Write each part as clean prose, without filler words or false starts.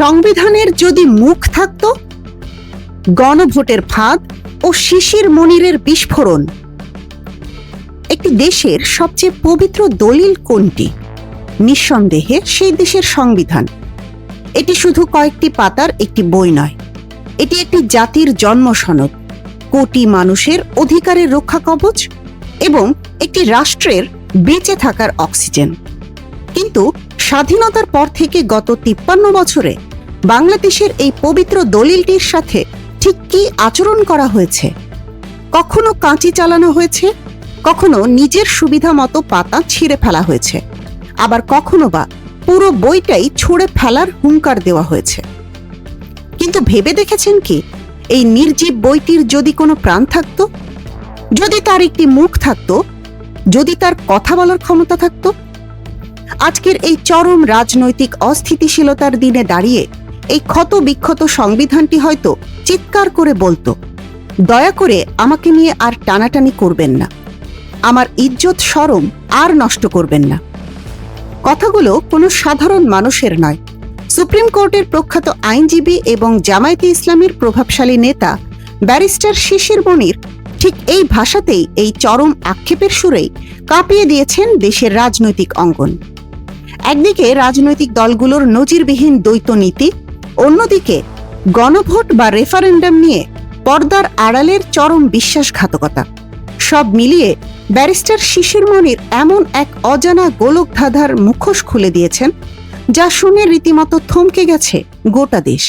সংবিধানের যদি মুখ থাকত, গণভোটের ফাঁদ ও শিশির মনিরের বিস্ফোরণ। একটি দেশের সবচেয়ে পবিত্র দলিল কোনটি? নিঃসন্দেহে সেই দেশের সংবিধান। এটি শুধু কয়েকটি পাতার একটি বই নয়, এটি একটি জাতির জন্ম সনদ, কোটি মানুষের অধিকারের রক্ষা কবচ এবং একটি রাষ্ট্রের বেঁচে থাকার অক্সিজেন। কিন্তু স্বাধীনতার পর থেকে গত 53 বছরে বাংলাদেশের এই পবিত্র দলিলটির সাথে ঠিক কী আচরণ করা হয়েছে? কখনো কাঁচি চালানো হয়েছে, কখনো নিজের সুবিধা মতো পাতা ছিঁড়ে ফেলা হয়েছে, আবার কখনো বা পুরো বইটাই ছুঁড়ে ফেলার হুঙ্কার দেওয়া হয়েছে। কিন্তু ভেবে দেখেছেন কি, এই নির্জীব বইটির যদি কোনো প্রাণ থাকত, যদি তার একটি মুখ থাকত, যদি তার কথা বলার ক্ষমতা থাকত? আজকের এই চরম রাজনৈতিক অস্থিতিশীলতার দিনে দাঁড়িয়ে এই ক্ষত বিক্ষত সংবিধানটি হয়তো চিৎকার করে বলতো, দয়া করে আমাকে নিয়ে আর টানাটানি করবেন না, আমার ইজ্জত শরম আর নষ্ট করবেন না। কথাগুলো কোনো সাধারণ মানুষের নয়, সুপ্রিম কোর্টের প্রখ্যাত আইনজীবী এবং জামায়াতে ইসলামীর প্রভাবশালী নেতা ব্যারিস্টার শিশির মনির ঠিক এই ভাষাতেই, এই চরম আক্ষেপের সুরেই কাঁপিয়ে দিয়েছেন দেশের রাজনৈতিক অঙ্গন। একদিকে রাজনৈতিক দলগুলোর নজিরবিহীন দ্বৈত নীতি, অন্যদিকে গণভোট বা রেফারেন্ডাম নিয়ে পর্দার আড়ালের চরম বিশ্বাসঘাতকতা। সব মিলিয়ে ব্যারিস্টার শিশির মনির এমন এক অজানা গোলকধাঁধার মুখোশ খুলে দিয়েছেন, যা শুনে রীতিমতো থমকে গেছে গোটা দেশ।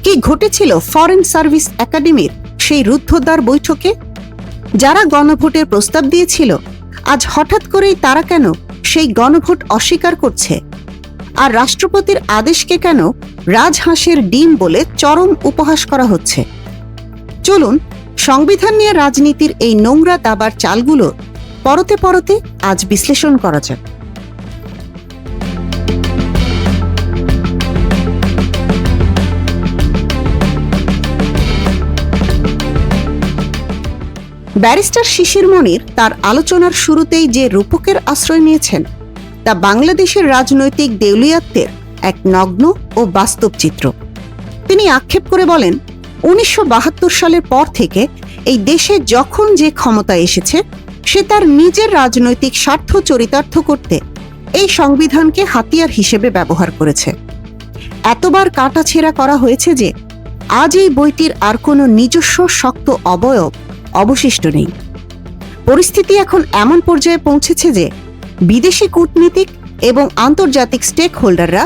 কি ঘটেছিল ফরেন সার্ভিস একাডেমির সেই রুদ্ধদ্বার বৈঠকে? যারা গণভোটের প্রস্তাব দিয়েছিল, আজ হঠাৎ করেই তারা কেন সেই গণভোট অস্বীকার করছে? আর রাষ্ট্রপতির আদেশকে কেন রাজহাঁসের ডিম বলে চরম উপহাস করা হচ্ছে? চলুন সংবিধান নিয়ে রাজনীতির এই নোংরা দাবার চালগুলো পরতে পরতে আজ বিশ্লেষণ করা যাক। ব্যারিস্টার শিশির মনির তার আলোচনার শুরুতেই যে রূপকের আশ্রয় নিয়েছেন, তা বাংলাদেশের রাজনৈতিক দেউলিয়াত্বের এক নগ্ন ও বাস্তব চিত্র। তিনি আক্ষেপ করে বলেন, 1972 সালের পর থেকে এই দেশে যখন যে ক্ষমতা এসেছে, সে তার নিজের রাজনৈতিক স্বার্থ চরিতার্থ করতে এই সংবিধানকে হাতিয়ার হিসেবে ব্যবহার করেছে। এতবার কাটাছেঁড়া করা হয়েছে যে আজ এই বইটির আর কোনো নিজস্ব শক্ত অবয়ব অবশিষ্ট নেই। পরিস্থিতি এখন এমন পর্যায়ে পৌঁছেছে যে বিদেশি কূটনীতিক এবং আন্তর্জাতিক স্টেক হোল্ডাররা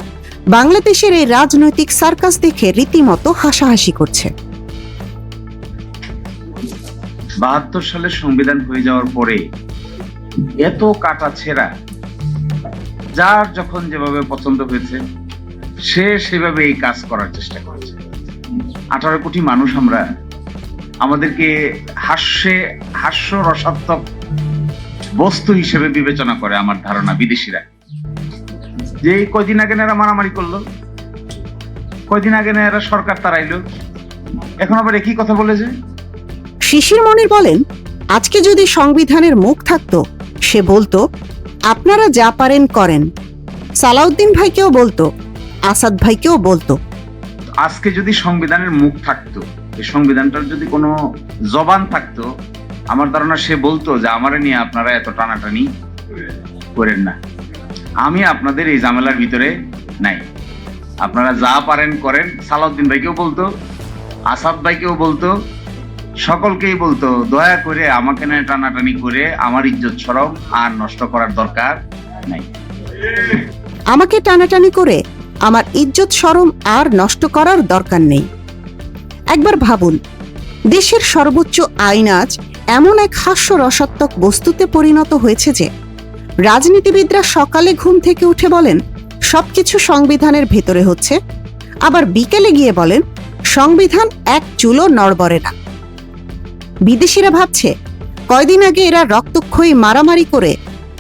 বাংলাদেশের এই রাজনৈতিক সার্কাস দেখে রীতিমতো হাসাহাসি করছে। 72 সালের সংবিধান হয়ে যাওয়ার পরে এত কাটাছেঁড়া, যার যখন যেভাবে পছন্দ হয়েছে সে সেভাবে এই কাজ করার চেষ্টা করেছে। 18 কোটি মানুষ আমরা, আমাদেরকে হাস্যরসাত্মক বস্তু হিসেবে বিবেচনা করে আমার ধারণা বিদেশিরা। যে কয়দিন আগে এরা মারামারি করলো, কয়দিন আগে এরা সরকার তাড়াইলো, এখন আবার একই কথা বলেছে। শিশির মনির বলেন, আজকে যদি সংবিধানের মুখ থাকতো, সে বলতো, আপনারা যা পারেন করেন। সালাউদ্দিন ভাইকেও বলতো, আসাদ ভাইকেও বলতো। আজকে যদি সংবিধানের মুখ থাকতো, এই সংবিধানটার যদি কোনো জবান থাকতো, আমার ধারণা সে বলতো যে আমারে নিয়ে আপনারা এত টানাটানি করেন না, আমি আপনাদের এই ঝামেলার ভিতরে নাই, আপনারা যা পারেন করেন। সালাউদ্দিন ভাইকেও বলতো, আসাদ ভাইকেও বলতো, সকলকেই বলতো, দয়া করে আমাকে নিয়ে টানাটানি করে আমার ইজ্জত শরম আর নষ্ট করার দরকার নাই। আমাকে টানাটানি করে আমার ইজ্জত শরম আর নষ্ট করার দরকার নেই। একবার ভাবুন, দেশের সর্বোচ্চ আইন আজ এমন এক হাস্যরসাত্মক বস্তুতে পরিণত হয়েছে যে রাজনীতিবিদরা সকালে ঘুম থেকে উঠে বলেন সবকিছু সংবিধানের ভেতরে হচ্ছে, আবার বিকেলে গিয়ে বলেন সংবিধান এক চুলো নড়বড়ে না। বিদেশিরা ভাবছে কয়দিন আগে এরা রক্তক্ষয়ী মারামারি করে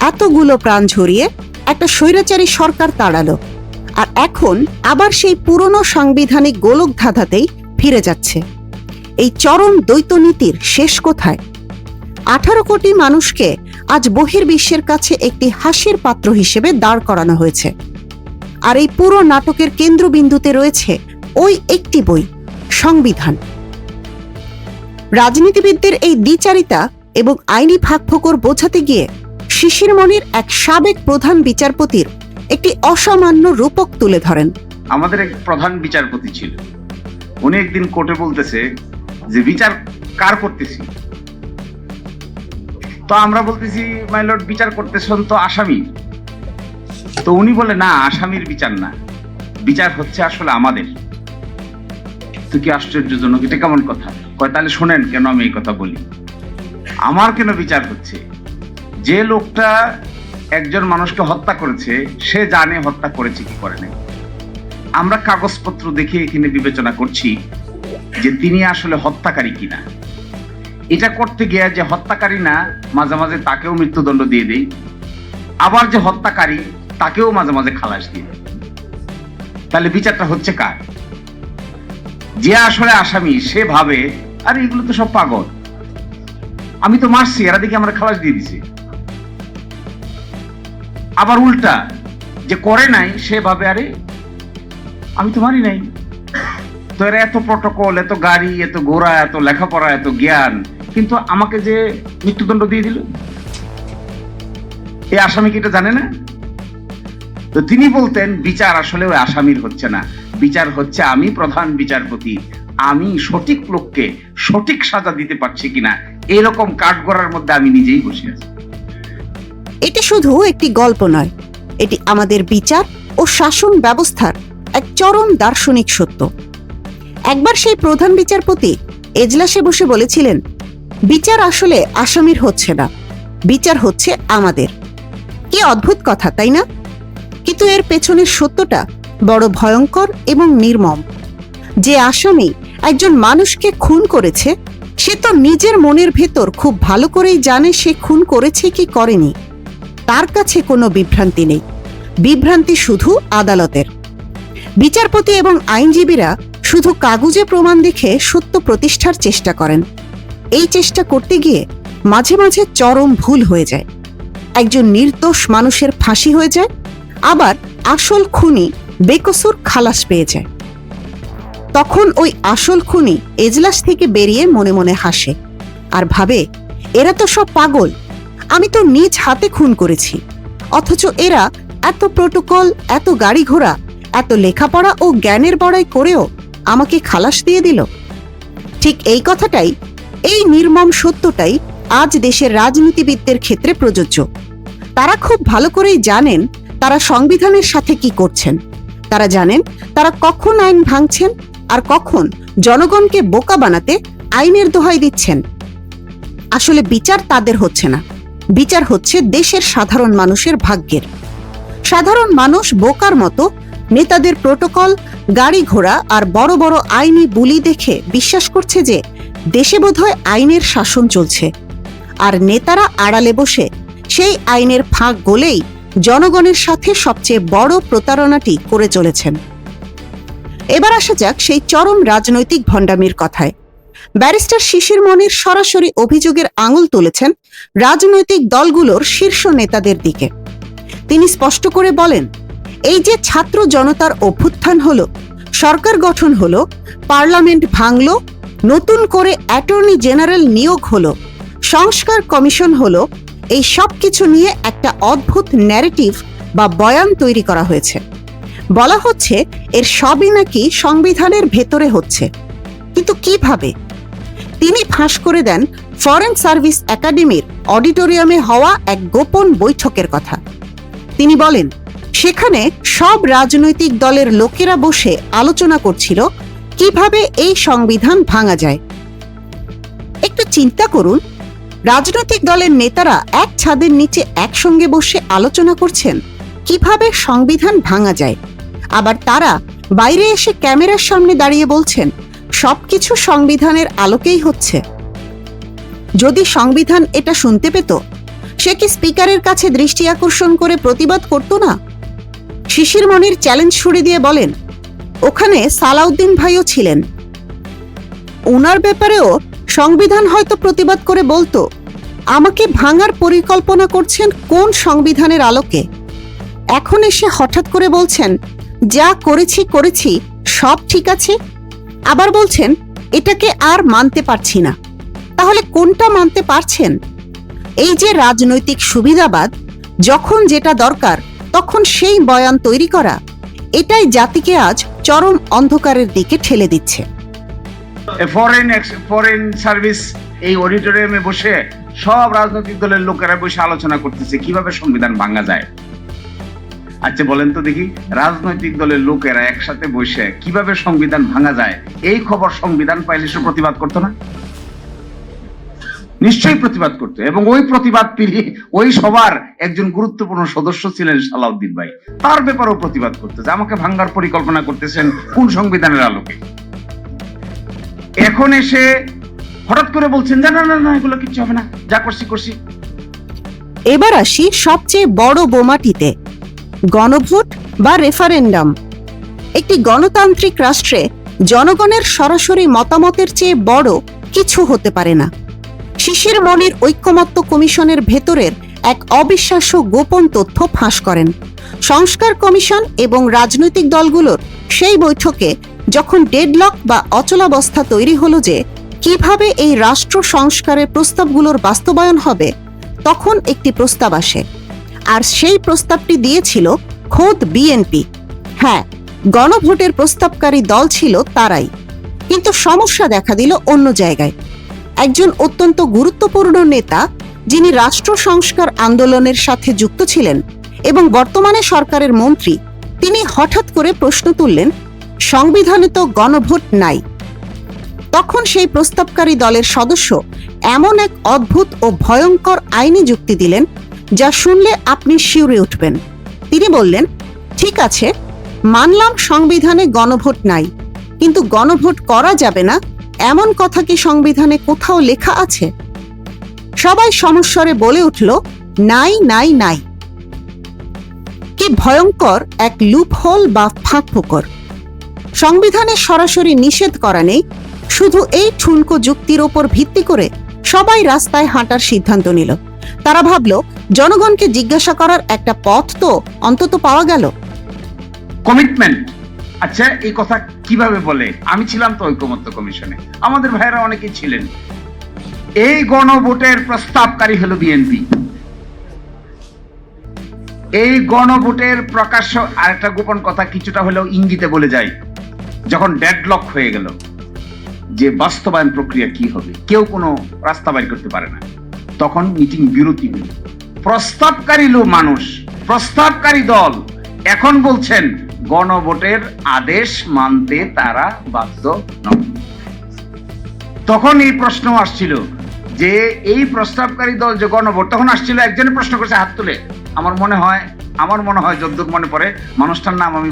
এতগুলো প্রাণ ঝরিয়ে একটা স্বৈরাচারী সরকার তাড়ালো, আর এখন আবার সেই পুরনো সাংবিধানিক গোলকধাঁধাতেই ফিরে যাচ্ছে। এই চরম দ্বৈত নীতির শেষ কোথায়? 18 কোটি মানুষকে আজ বহির্বিশ্বের কাছে একটি হাসির পাত্র হিসেবে দাঁড় করানো হয়েছে। আর এই পুরো নাটকের কেন্দ্রবিন্দুতে রয়েছে ওই একটি বই, সংবিধান। রাজনীতিবিদদের এই দ্বিচারিতা এবং আইনি ফাঁকফোকর বোঝাতে গিয়ে শিশির মনির এক সাবেক প্রধান বিচারপতির একটি অসামান্য রূপক তুলে ধরেন। আমাদের এক প্রধান বিচারপতি ছিল, উনি একদিন কোর্টে বলতেছে যে বিচার কার করতেছি, তো আমরা বলতেছি মাই লর্ড বিচার করতেছেন তো আসামি। তো উনি বলে না, আসামির বিচার না, বিচার হচ্ছে আসলে আমাদের। তো কি আশ্চর্যজনক, এটা কেমন কথা? কয় তাহলে শোনেন কেন আমি এই কথা বলি। আমার কেন বিচার হচ্ছে? যে লোকটা একজন মানুষকে হত্যা করেছে সে জানে হত্যা করেছে কি করে নাই। আমরা কাগজপত্র দেখে এখানে বিবেচনা করছি যে তিনি আসলে হত্যাকারী কিনা। এটা করতে গিয়ে যে হত্যাকারী না, মাঝে মাঝে তাকেও মৃত্যুদণ্ড দিয়ে দেই, আবার যে হত্যাকারী তাকেও মাঝে মাঝে খালাস দিয়ে দেয়। তাহলে বিচারটা হচ্ছে কার? যে আসলে আসামি সে ভাবে আরে এগুলো তো সব পাগল, আমি তো মারছি, এরা দেখি আমরা খালাস দিয়ে দিছি। আবার উল্টা যে করে নাই সে ভাবে আরে আমি তো মারি নাই, তো এরা এত প্রটোকল, এত গাড়ি, এত ঘোড়া, এত লেখাপড়া, এত জ্ঞান, কিন্তু আমাকে যে মৃত্যুদণ্ড দিয়ে দিল, এই আসামি কি এটা জানে না? তো তিনি বলতেন বিচার আসলে ওই আসামির হচ্ছে না, বিচার হচ্ছে আমি প্রধান বিচারপতি, আমি সঠিক লোককে সঠিক সাজা দিতে পারছি কিনা, এরকম কাঠগড়ার মধ্যে আমি নিজেই বসে আছি। এটি শুধু একটি গল্প নয়, এটি আমাদের বিচার ও শাসন ব্যবস্থার এক চরম দার্শনিক সত্য। একবার সেই প্রধান বিচারপতি এজলাসে বসে বলেছিলেন, বিচার আসলে আসামির হচ্ছে না, বিচার হচ্ছে আমাদের। কি অদ্ভুত কথা, তাই না? কিন্তু এর পেছনের সত্যটা বড় ভয়ঙ্কর এবং নির্মম। যে আসামি একজন মানুষকে খুন করেছে সে তো নিজের মনের ভেতর খুব ভালো করেই জানে সে খুন করেছে কি করেনি। তার কাছে কোনো বিভ্রান্তি নেই, বিভ্রান্তি শুধু আদালতের। বিচারপতি এবং আইনজীবীরা শুধু কাগজে প্রমাণ দেখে সত্য প্রতিষ্ঠার চেষ্টা করেন। এই চেষ্টা করতে গিয়ে মাঝে মাঝে চরম ভুল হয়ে যায়, একজন নির্দোষ মানুষের ফাঁসি হয়ে যায়, আবার আসল খুনি বেকসুর খালাস পেয়ে যায়। তখন ওই আসল খুনি এজলাস থেকে বেরিয়ে মনে মনে হাসে আর ভাবে, এরা তো সব পাগল, আমি তো নিজ হাতে খুন করেছি, অথচ এরা এত প্রটোকল, এত গাড়ি ঘোড়া, এত লেখাপড়া ও জ্ঞানের বড়াই করেও আমাকে খালাস দিয়ে দিল। ঠিক এই কথাটাই, এই নির্মম সত্যটাই আজ দেশের রাজনীতিবিদদের ক্ষেত্রে প্রযোজ্য। তারা খুব ভালো করেই জানেন তারা সংবিধানের সাথে কি করছেন। তারা জানেন তারা কখন আইন ভাঙছেন আর কখন জনগণকে বোকা বানাতে আইনের দোহাই দিচ্ছেন। আসলে বিচার তাদের হচ্ছে না, বিচার হচ্ছে দেশের সাধারণ মানুষের ভাগ্যের। সাধারণ মানুষ বোকার মতো নেতাদের প্রটোকল, গাড়ি ঘোড়া আর বড় বড় আইনি বুলি দেখে বিশ্বাস করছে যে দেশে বোধহয় আইনের শাসন চলছে, আর নেতারা আড়ালে বসে সেই আইনের ফাঁক গলেই জনগণের সাথে সবচেয়ে বড় প্রতারণাটি করে চলেছেন। এবার আসা যাক সেই চরম রাজনৈতিক ভণ্ডামির কথায়। ব্যারিস্টার শিশির মনির সরাসরি অভিযোগের আঙুল তুলেছেন রাজনৈতিক দলগুলোর শীর্ষ নেতাদের দিকে। তিনি স্পষ্ট করে বলেন, এই যে ছাত্র জনতার অভ্যুত্থান হলো, সরকার গঠন হলো, পার্লামেন্ট ভাঙলো, নতুন করে অ্যাটর্নি জেনারেল নিয়োগ হলো, সংস্কার কমিশন হলো, এই সব কিছু নিয়ে একটা অদ্ভুত ন্যারেটিভ বা বয়ান তৈরি করা হয়েছে। বলা হচ্ছে এর সবই নাকি সংবিধানের ভেতরে হচ্ছে, কিন্তু কিভাবে? তিনি ফাঁস করে দেন ফরেন সার্ভিস একাডেমির অডিটোরিয়ামে হওয়া এক গোপন বৈঠকের কথা। তিনি বলেন, সেখানে সব রাজনৈতিক দলের লোকেরা বসে আলোচনা করছিল কিভাবে এই সংবিধান ভাঙা যায়। একটু চিন্তা করুন, রাজনৈতিক দলের নেতারা এক ছাদের নিচে একসঙ্গে বসে আলোচনা করছেন কিভাবে সংবিধান ভাঙা যায়, আবার তারা বাইরে এসে ক্যামেরার সামনে দাঁড়িয়ে বলছেন সবকিছু সংবিধানের আলোকেই হচ্ছে। যদি সংবিধান এটা শুনতে পেত, সে কি স্পিকারের কাছে দৃষ্টি আকর্ষণ করে প্রতিবাদ করত না? শিশির মনির চ্যালেঞ্জ ছুড়ে দিয়ে বলেন, ওখানে সালাউদ্দিন ভাইও ছিলেন, ওনার ব্যাপারেও সংবিধান হয়তো প্রতিবাদ করে বলতো আমাকে ভাঙার পরিকল্পনা করছেন কোন সংবিধানের আলোকে। এখন এসে হঠাৎ করে বলছেন যা করেছি করেছি সব ঠিক আছে, আবার বলছেন এটাকে আর মানতে পারছি না। তাহলে কোনটা মানতে পারছেন? এই যে রাজনৈতিক সুবিধাবাদ, যখন যেটা দরকার তখন সেই বয়ান তৈরি করা, এটাই জাতিকে আজ চরম অন্ধকারের দিকে ঠেলে দিচ্ছে। ফরেন সার্ভিস এই অডিটোরিয়ামে বসে সব রাজনৈতিক দলের লোকেরা বসে আলোচনা করতেছে কিভাবে সংবিধান ভাঙা যায়। আচ্ছা বলেন তো দেখি, রাজনৈতিক দলের লোকেরা একসাথে বসে কিভাবে সংবিধান ভাঙা যায় এই খবর সংবিধান পাইলে সে প্রতিবাদ করতো না? নিশ্চয়ই প্রতিবাদ করতো। এবং ওই প্রতিবাদ পিড়ি ওই সবার একজন গুরুত্বপূর্ণ সদস্য ছিলেন সালাউদ্দিন ভাই, তার ব্যাপারেও প্রতিবাদ করতে যে আমাকে ভাঙার পরিকল্পনা করতেছেন কোন সংবিধানের আলোকে। এখন এসে হঠাৎ করে বলছেন যে না না না এগুলো কিচ্ছু হবে না, যা করছি করছি। এবার আসি সবচেয়ে বড় বোমাটিতে, গণভোট বা রেফারেন্ডাম। একটি গণতান্ত্রিক রাষ্ট্রে জনগণের সরাসরি মতামতের চেয়ে বড় কিছু হতে পারে না। শিশির মনির ঐক্যমত্য কমিশনের ভেতরের এক অবিশ্বাস্য গোপন তথ্য ফাঁস করেন। সংস্কার কমিশন এবং রাজনৈতিক দলগুলোর সেই বৈঠকে যখন ডেডলক বা অচলাবস্থা তৈরি হলো যে কিভাবে এই রাষ্ট্র সংস্কারের প্রস্তাবগুলোর বাস্তবায়ন হবে, তখন একটি প্রস্তাব আসে। আর সেই প্রস্তাবটি দিয়েছিল খোদ বিএনপি। হ্যাঁ, গণভোটের প্রস্তাবকারী দল ছিল তারাই। কিন্তু সমস্যা দেখা দিল অন্য জায়গায়। একজন অত্যন্ত গুরুত্বপূর্ণ নেতা, যিনি রাষ্ট্র সংস্কার আন্দোলনের সাথে যুক্ত ছিলেন এবং বর্তমানে সরকারের মন্ত্রী, তিনি হঠাৎ করে প্রশ্ন তুললেন, সংবিধানে তো গণভোট নাই। তখন সেই প্রস্তাবকারী দলের সদস্য এমন এক অদ্ভুত ও ভয়ঙ্কর আইনি যুক্তি দিলেন যা শুনলে আপনি শিউরে উঠবেন। তিনি বললেন, ঠিক আছে, মানলাম সংবিধানে গণভোট নাই, কিন্তু গণভোট করা যাবে না এমন কথা কি সংবিধানে কোথাও লেখা আছে? সবাই সমস্বরে বলে উঠল, নাই নাই নাই। কি ভয়ঙ্কর এক লুপহোল বা ফাঁকফোকর! সংবিধানে সরাসরি নিষেধ করা নেই, শুধু এই ঠুনকো যুক্তির ওপর ভিত্তি করে সবাই রাস্তায় হাঁটার সিদ্ধান্ত নিল। তারা ভাবল, জনগণকে জিজ্ঞাসা করার একটা পথ তো অন্তত পাওয়া গেল। কমিটমেন্ট। আচ্ছা, এই কথা কিভাবে বলে? আমি ছিলাম তো ঐকমত্য কমিশনে, আমাদের ভাইয়েরা অনেকেই ছিলেন। এই গণভোটের প্রস্তাবকারী হলো বিএনপি। এই গণভোটের প্রকাশ্য আরেকটা গোপন কথা কিছুটা হলেও ইঙ্গিতে বলে যায়, যখন ডেডলক হয়ে গেল যে বাস্তবায়ন প্রক্রিয়া কি হবে, কেউ কোনো রাস্তা বাইর করতে পারে না, তখন মিটিং বিরতি হল। প্রস্তাবকারী মানুষ, প্রস্তাবকারী দল এখন বলছেন গণভোটের আদেশ মানতে তারা বাধ্য নন। তখন এই প্রশ্ন আসছিল যে এই প্রস্তাবকারী দল যে গণভোট, তখন আসছিল, একজনের প্রশ্ন করছে হাত তুলে, আমার মনে হয় যদ্দূর মনে পড়ে, মানুষটার নাম আমি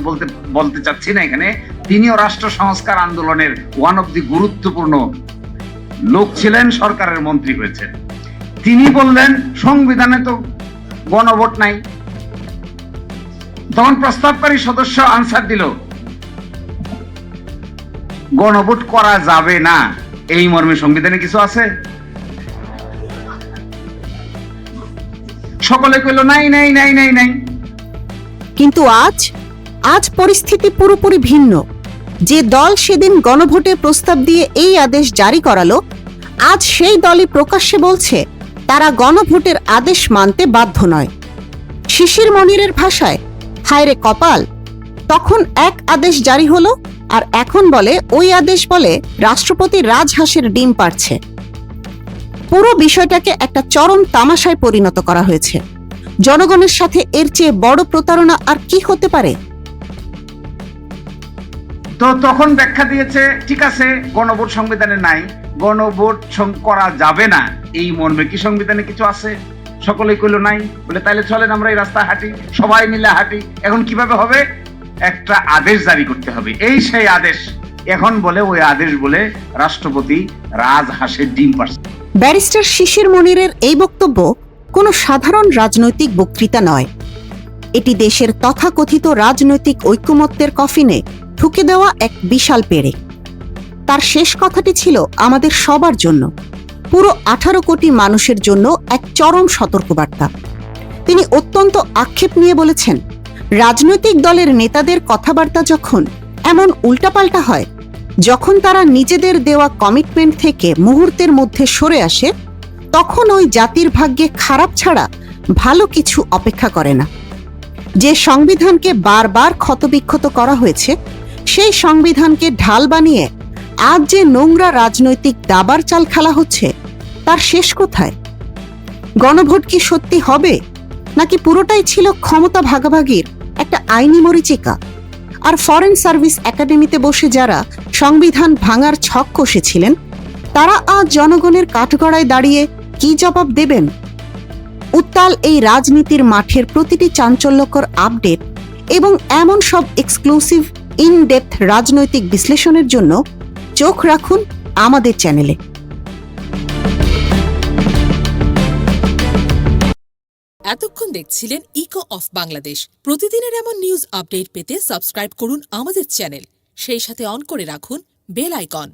বলতে চাচ্ছি না এখানে, তিনিও রাষ্ট্র সংস্কার আন্দোলনের ওয়ান অফ দি গুরুত্বপূর্ণ লোক ছিলেন, সরকারের মন্ত্রী হয়েছেন। তিনি বললেন সংবিধানে তো গণভোট নাই। তখন প্রস্তাবকারী সদস্য আনসার দিল, গণভোট করা যাবে না এই মর্মে সংবিধানে কিছু আছে? সকলে কইল নাই নাই নাই নাই নাই। কিন্তু আজ পরিস্থিতি পুরোপুরি ভিন্ন। যে দল সেদিন গণভোটের প্রস্তাব দিয়ে এই আদেশ জারি করালো, আজ সেই দলই প্রকাশ্যে বলছে তারা গণভোটের আদেশ মানতে বাধ্য নয়। শিশির মনিরের ভাষায়, হায়রে কপাল, তখন এক আদেশ জারি হলো আর এখন বলে ওই আদেশ বলে রাষ্ট্রপতি রাজহাঁসের ডিম পাড়ছে। পুরো বিষয়টাকে একটা চরম তামাশায় পরিণত করা হয়েছে। জনগণের সাথে এর চেয়ে বড় প্রতারণা আর কি হতে পারে? তো তখন ব্যাখ্যা দিয়েছে, ঠিক আছে, গণভোট সংবিধানে নাই, গণভোট করা যাবে না এই মর্মে কি সংবিধানে কিছু আছে? সকলেই কইল নাই। বলে তাইলে চলেন আমরা এই রাস্তা হাঁটি, সবাই মিলে হাঁটি। এখন কিভাবে হবে? একটা আদেশ জারি করতে হবে। এই সেই আদেশ। এখন বলে ওই আদেশ বলে রাষ্ট্রপতি রাজহাঁসের ডিম পাড়ছে। ব্যারিস্টার শিশির মনিরের এই বক্তব্য কোনো সাধারণ রাজনৈতিক বক্তৃতা নয়। এটি দেশের তথাকথিত রাজনৈতিক ঐক্যমত্যের কফিনে ঠুকে দেওয়া এক বিশাল পেরেক। তার শেষ কথাটি ছিল আমাদের সবার জন্য, পুরো 18 কোটি মানুষের জন্য এক চরম সতর্কবার্তা। তিনি অত্যন্ত আক্ষেপ নিয়ে বলেছেন, রাজনৈতিক দলের নেতাদের কথাবার্তা যখন এমন উল্টাপাল্টা হয়, যখন তারা নিজেদের দেওয়া কমিটমেন্ট থেকে মুহূর্তের মধ্যে সরে আসে, তখন ওই জাতির ভাগ্যে খারাপ ছাড়া ভালো কিছু অপেক্ষা করে না। যে সংবিধানকে বারবার ক্ষতবিক্ষত করা হয়েছে, সেই সংবিধানকে ঢাল বানিয়ে আজ যে নোংরা রাজনৈতিক দাবার চাল খেলা হচ্ছে, তার শেষ কোথায়? গণভোট কি সত্যি হবে, নাকি পুরোটাই ছিল ক্ষমতা ভাগাভাগির একটা আইনি মরীচিকা? আর ফরেন সার্ভিস একাডেমিতে বসে যারা সংবিধান ভাঙার ছক কষেছিলেন, তারা আজ জনগণের কাঠগড়ায় দাঁড়িয়ে কি জবাব দেবেন? উত্তাল এই রাজনীতির মাঠের প্রতিটি চাঞ্চল্যকর আপডেট এবং এমন সব এক্সক্লুসিভ ইন ডেপথ রাজনৈতিক বিশ্লেষণের জন্য চোখ রাখুন আমাদের চ্যানেলে। এতক্ষণ দেখছিলেন ইকো অফ বাংলাদেশ। প্রতিদিনের এমন নিউজ আপডেট পেতে সাবস্ক্রাইব করুন আমাদের চ্যানেল, সেই সাথে অন করে রাখুন বেল আইকন।